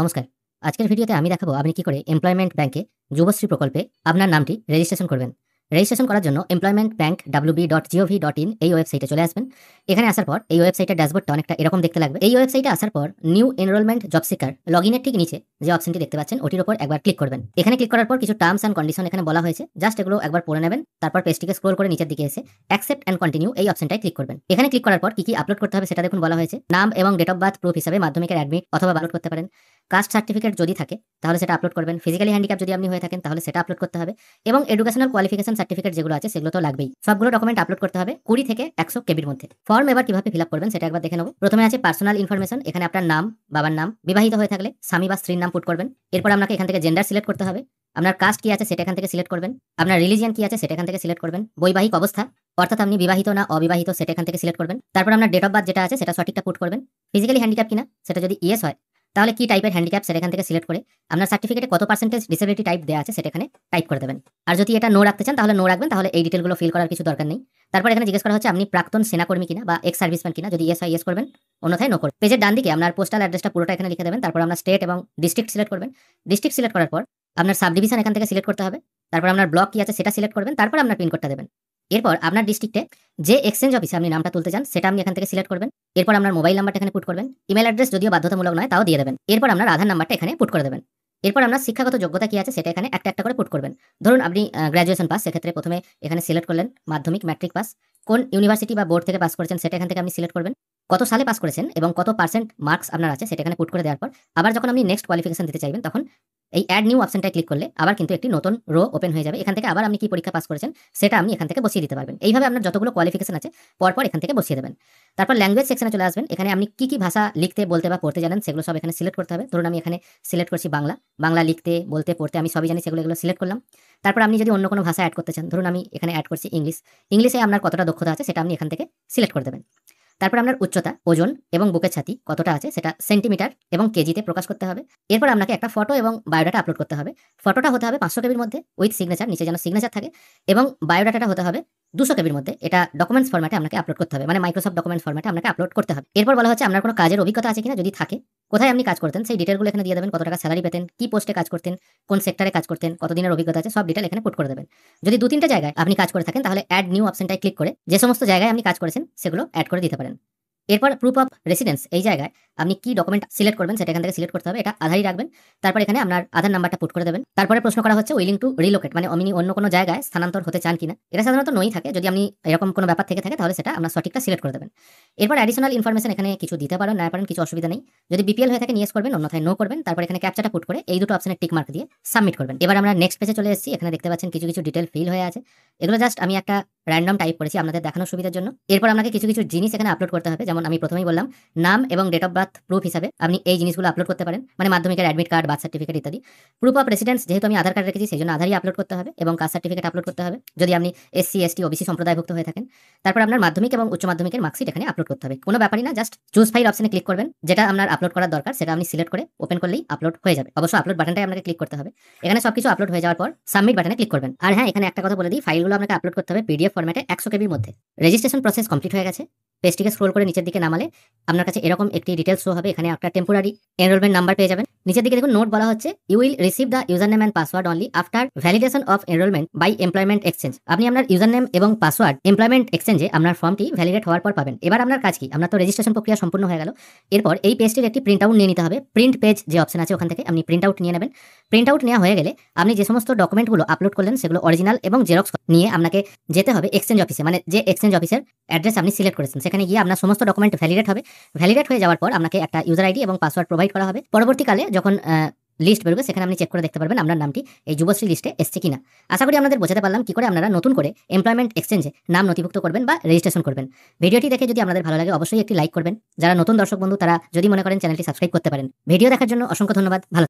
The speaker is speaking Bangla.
নমস্কার। আজকের ভিডিওতে আমি দেখাবো আপনি কি করে এমপ্লয়মেন্ট ব্যাংকে যুবশ্রী প্রকল্পে আপনার নামটি রেজিস্ট্রেশন করবেন। রেজিস্ট্রেশন করার জন্য employmentbank.wb.gov.in এই ওয়েবসাইটে চলে আসবেন। এখানে আসার পর এই ওয়েবসাইটের ড্যাশবোর্ডটা অনেকটা এরকম দেখতে লাগবে। এই ওয়েবসাইটে আসার পর নিউ এনরোলমেন্ট জব সিকার লগইনের ঠিক নিচে যে অপশনটি দেখতে পাচ্ছেন ওটির উপর একবার ক্লিক করবেন। এখানে ক্লিক করার পর কিছু টার্মস অ্যান্ড কন্ডিশন এখানে বলা হয়েছে, জাস্ট এগুলো একবার পড়ে নেবেন। তারপর পেজটিকে স্ক্রল করে নিচের দিকে এসে অ্যাকসেপ্ট অ্যান্ড কন্টিনিউ এই অপশনটায় ক্লিক করবেন। এখানে ক্লিক করার পর কি আপলোড করতে হবে সেটা দেখুন বলা হয়েছে। নাম এবং ডেট অফ বার্থ প্রুফ হিসাবে মাধ্যমিকের অ্যাডমিট অথবা আপলোড করতে পারেন। কাস্ট সার্টিফিকেট যদি থাকে তাহলে সেটা আপলোড করবেন। ফিজিক্যালি হ্যান্ডিক্যাপ যদি আপনি হয়ে থাকেন তাহলে সেটা আপলোড করতে হবে। এবং এডুকেশনাল কোয়ালিফিকেশন সার্টিফিকেট যেগুলো আছে সেগুলো তো লাগবেই। সবগুলো ডকুমেন্ট আপলোড করতে হবে 20 থেকে 100 কেবির মধ্যে। ফর্ম এবার কিভাবে ফিল আপ করবেন সেটা একবার দেখে নেব। প্রথমে আছে পার্সোনাল ইনফরমেশন। এখানে আপনার নাম, বাবার নাম, বিবাহিত হয়ে থাকলে স্বামী বা স্ত্রীর নাম পুট করবেন। এরপর আপনাকে এখান থেকে জেন্ডার সিলেক্ট করতে হবে। আপনার কাস্ট কি আছে সেটা এখান থেকে সিলেক্ট করবেন। আপনার রিলিজিয়ন কি আছে সেটা এখান থেকে সিলেক্ট করবেন। বৈবাহিক অবস্থা অর্থাৎ আপনি বিবাহিত না অবিবাহিত সেটা এখান থেকে সিলেক্ট করবেন। তারপর আপনার ডেট অফ বার্থ যেটা আছে সেটা সঠিকটা পুট করবেন। ফিজিক্যালি হ্যান্ডিক্যাপ কিনা সেটা যদি ইয়েস হয় তাহলে কি টাইপের হ্যান্ডিক্যাপ সেটা এখান থেকে সিলেক্ট করে আপনার সার্টিফিকেটে কত পার্সেন্টেজ ডিসেবিলিটি টাইপ দেওয়া আছে সেটা এখানে টাইপ করে দেবেন। আর যদি এটা নো রাখতে চান তাহলে নো রাখবেন, তাহলে এই ডিটেলগুলো ফিল করার কিছু দরকার নেই। তারপর এখানে জিজ্ঞেস করা হচ্ছে আপনি প্রাক্তন সেনাকর্মী কিনা বা এক্স সার্ভিসম্যান কিনা। যদি ইয়েস হয় ইয়েস করবেন, অন্যথায় নো করবেন। পেজের ডান দিকে আপনার পোস্টাল অ্যাড্রেসটা পুরোটা এখানে লিখে দেবেন। তারপর আপনার স্টেট এবং ডিস্ট্রিক্ট সিলেক্ট করবেন। ডিস্ট্রিক্ট সিলেক্ট করার পর আপনার সাব ডিভিশন এখান থেকে সিলেক্ট করতে হবে। তারপর আপনার ব্লক কি আছে সেটা সিলেক্ট করবেন। তারপর আপনার পিনকোডটা দেবেন। এরপর আপনার ডিস্ট্রিক্টে যে এক্সচেঞ্জ অফিসে আপনি নামটা তুলতে চান সেটা আপনি এখান থেকে সিলেক্ট করবেন। এরপর আপনার মোবাইল নাম্বারটা এখানে পুট করবেন। ইমেল অ্যাড্রেস যদিও বাধ্যতামূলক নয় তাও দিয়ে দেবেন। এরপর আপনার আধার নাম্বারটা এখানে পুট করে দেবেন। এরপর আপনার শিক্ষাগত যোগ্যতা কি আছে সেটা এখানে একটা একটা করে পুট করবেন। ধরুন আপনি গ্র্যাজুয়েশন পাস, সেক্ষেত্রে প্রথমে এখানে সিলেক্ট করলেন মাধ্যমিক, ম্যাট্রিক পাস। কোন ইউনিভার্সিটি বা বোর্ড থেকে পাস করেছেন সেটা এখান থেকে আপনি সিলেক্ট করবেন। কত সালে পাস করেছেন এবং কত পার্সেন্ট মার্কস আপনার আছে সেটা এখানে পুট করে দেওয়ার পর আবার যখন আপনি নেক্সট কোয়ালিফিকেশন দিতে চাইবেন তখন এই অ্যাড নিউ অপশনটায় ক্লিক করলে আবার কিন্তু একটি নতুন রো ওপেন হয়ে যাবে। এখান থেকে আবার আপনি কি পরীক্ষা পাস করেছেন সেটা আপনি এখান থেকে বসিয়ে দিতে পারবেন। এইভাবে আপনার যতগুলো কোয়ালিফিকেশন আছে পরপর এখান থেকে বসিয়ে দেবেন। তারপর ল্যাঙ্গুয়েজ সেকশনে চলে আসবেন। এখানে আপনি কি ভাষা লিখতে, বলতে বা পড়তে জানেন সেগুলো সব এখানে সিলেক্ট করতে হবে। ধরুন আমি এখানে সিলেক্ট করছি বাংলা। বাংলা লিখতে, বলতে, পড়তে আমি সবই জানি, এগুলো সিলেক্ট করলাম। তারপর আপনি যদি অন্য কোনো ভাষা অ্যাড করতে চান, ধরুন আমি এখানে অ্যাড করছি ইংলিশ। ইংলিশে আপনার কতটা দক্ষতা আছে সেটা আপনি এখান থেকে সিলেক্ট করে দেবেন। তারপর আপনার উচ্চতা, ওজন এবং বুকের ছাতি কতটা আছে সেটা সেন্টিমিটার এবং কেজিতে প্রকাশ করতে হবে। এরপর আপনাকে একটা ফটো এবং বায়োডাটা আপলোড করতে হবে। ফটোটা হতে হবে 500 কেবির মধ্যে উইথ সিগনেচার, নিচে যেন সিগনেচার থাকে, এবং বায়োডাটাটা হতে হবে 200 কেবির মধ্যে। এটা ডকুমেন্টস ফরম্যাটে আপনাকে আপলোড করতে হবে, মানে মাইক্রোসফট ডকুমেন্টস ফরম্যাটে আপনাকে আপলোড করতে হবে। এরপর বলা হচ্ছে আপনার কোনো কাজের অভিজ্ঞতা আছে কিনা, যদি থাকে কোথায় আপনি কাজ করতেন সেই ডিটেলগুলো এখানে দিয়ে দেবেন। কত টাকা স্যালারি পেতেন, কি পোস্টে কাজ করতেন, কোন সেক্টরে কাজ করতেন, কতদিনের অভিজ্ঞতা আছে, সব ডিটেল এখানে পুট করে দেবেন। যদি 2-3টে জায়গায় আপনি কাজ করে থাকেন তাহলে অ্যাড নিউ অপশনটায় ক্লিক করে যে সমস্ত জায়গায় আপনি কাজ করেছেন সেগুলো অ্যাড করে দিতে পারেন। এরপর প্রুফ অফ রেসিডেন্স, এই জায়গায় আপনি কি ডকুমেন্ট সিলেক্ট করবেন সেটা এখান থেকে সিলেক্ট করতে হবে। এটা আধারই রাখবেন। তারপর এখানে আপনার আধার নাম্বারটা পুট করে দেবেন। তারপরে প্রশ্ন করা হচ্ছে উইলিং টু রিলোকেট, মানে আপনি অন্য কোনো জায়গায় স্থানান্তর হতে চান কিনা। এটা সাধারণত নই থাকে। যদি আপনি এরকম কোনো ব্যাপার থেকে থাকে তাহলে সেটা আপনার সঠিকটা সিলেক্ট করে দেবেন। এরপর অ্যাডিশনাল ইনফরমেশন এখানে কিছু দিতে পারেন, না পারেন, কিছু অসুবিধা নেই। যদি বিপিএল হয়ে থাকে ইয়েস করবেন, অন্যথায় নো করবেন। তারপর এখানে ক্যাপচাটা পুট করে এই দুটো অপশনের টিক মার্ক দিয়ে সাবমিট করবেন। এবার আমরা নেক্সট পেজে চলে এসেছি। এখানে দেখতে পাচ্ছেন কিছু ডিটেল ফিল হয়ে আছে। এগুলো জাস্ট আমি একটা র্যান্ডম টাইপ করেছি আপনাদের দেখানোর সুবিধার জন্য। এরপর আপনাকে কিছু জিনিস এখানে আপলোড করতে হবে। যেমন আমি প্রথমেই বললাম, নাম এবং ডেট অফ বার্থ প্রুফ হিসাবে আপনি এই জিনিসগুলো আপলোড করতে পারেন, মানে মাধ্যমিকের অ্যাডমিট কার্ড, বার্থ সার্টিফিকেট ইত্যাদি। প্রুফ অফ রেসিডেন্স, যেহেতু আমি আধার কার্ড রেখেছি সেই জন্য আধারই আপলোড করতে হবে, এবং কাস্ট সার্টিফিকেট আপলোড করতে হবে যদি আপনি এসসি, এসটি, ওবিসি সম্প্রদায়ভুক্ত হয়ে থাকেন। তারপর আপনার মাধ্যমিক এবং উচ্চ মাধ্যমিকের মার্কশিট এখানে আপলোড করতে হবে। কোনো ব্যাপারই না, জাস্ট চুজ ফাইল অপশনে ক্লিক করবেন। যেটা আপনার আপলোড করার দরকার সেটা আপনি সিলেক্ট করে ওপেন করলেই আপলোড হয়ে যাবে। অবশ্য আপলোড বাটনটাই আপনাকে ক্লিক করতে হবে। এখানে সবকিছু আপলোড হয়ে যাওয়ার পর সাবমিট বাটনে ক্লিক করবেন। আর হ্যাঁ, এখানে একটা কথা বলে দিই, ফাইলগুলো আপনাকে আপলোড করতে হবে পিডিএফ ফরম্যাটে 100 কেবির মধ্যে। রেজিস্ট্রেশন প্রসেস কমপ্লিট হয়ে গেছে। পেজটিকে স্ক্রল করে নিচের দিকে নামালে আপনার কাছে এরকম একটি ডিটেলস শো হবে। এখানে একটা টেম্পোরারি এনরোলমেন্ট নাম্বার পেয়ে যাবেন। নিচের দিকে দেখুন নোট বলা হচ্ছে, you will receive the user name and password only after validation of enrolment by employment exchange. আপনি আপনার ইউজার নেম এবং পাসওয়ার্ড এমপ্লয়মেন্ট এক্সচেঞ্জে আপনার ফর্মটি ভ্যালিডেট হওয়ার পর পাবেন। এবার আপনার কাজ কি, আপনার তো রেজিস্ট্রেশন প্রক্রিয়া সম্পূর্ণ হয়ে গেল। এরপর এই পেজটির একটি প্রিন্ট আউট নিয়ে নিতে হবে। প্রিন্ট পেজ যে অপশন আছে ওখান থেকে আপনি প্রিন্ট আউট নিয়ে নেবেন। প্রিন্ট আউট নেওয়া হয়ে গেলে আপনি যে সমস্ত ডকুমেন্টগুলো আপলোড করলেন সেগুলো অরিজিনাল এবং জেরক্স নিয়ে আপনাকে যেতে হবে এক্সচেঞ্জ অফিসে, মানে যে এক্সচেঞ্জ অফিসের অ্যাড্রেস আপনি সিলেক্ট করেছেন সেখানে গিয়ে আপনার সমস্ত ডকুমেন্ট ভ্যালিডেট হবে। ভ্যালিডেট হয়ে যাওয়ার পর আপনাকে একটা ইউজার আইডি এবং পাসওয়ার্ড প্রোভাইড করা হবে। পরবর্তীকালে যখন লিস্ট বেরোবে সেখানে আপনি চেক করে দেখতে পারবেন আপনার নামটি এই যুবশ্রী লিস্টে এসছে কিনা। আশা করি আপনাদের বোঝাতে পারলাম কি করে আপনারা নতুন করে এমপ্লয়মেন্ট এক্সচেঞ্জে নাম নথিভুক্ত করবেন বা রেজিস্ট্রেশন করবেন। ভিডিওটি দেখে যদি আপনাদের ভালো লাগে অবশ্যই একটি লাইক করবেন। যারা নতুন দর্শক বন্ধু তারা যদি মনে করেন চ্যানেলটি সাবস্ক্রাইব করতে পারেন। ভিডিও দেখার জন্য অসংখ্য ধন্যবাদ। ভালো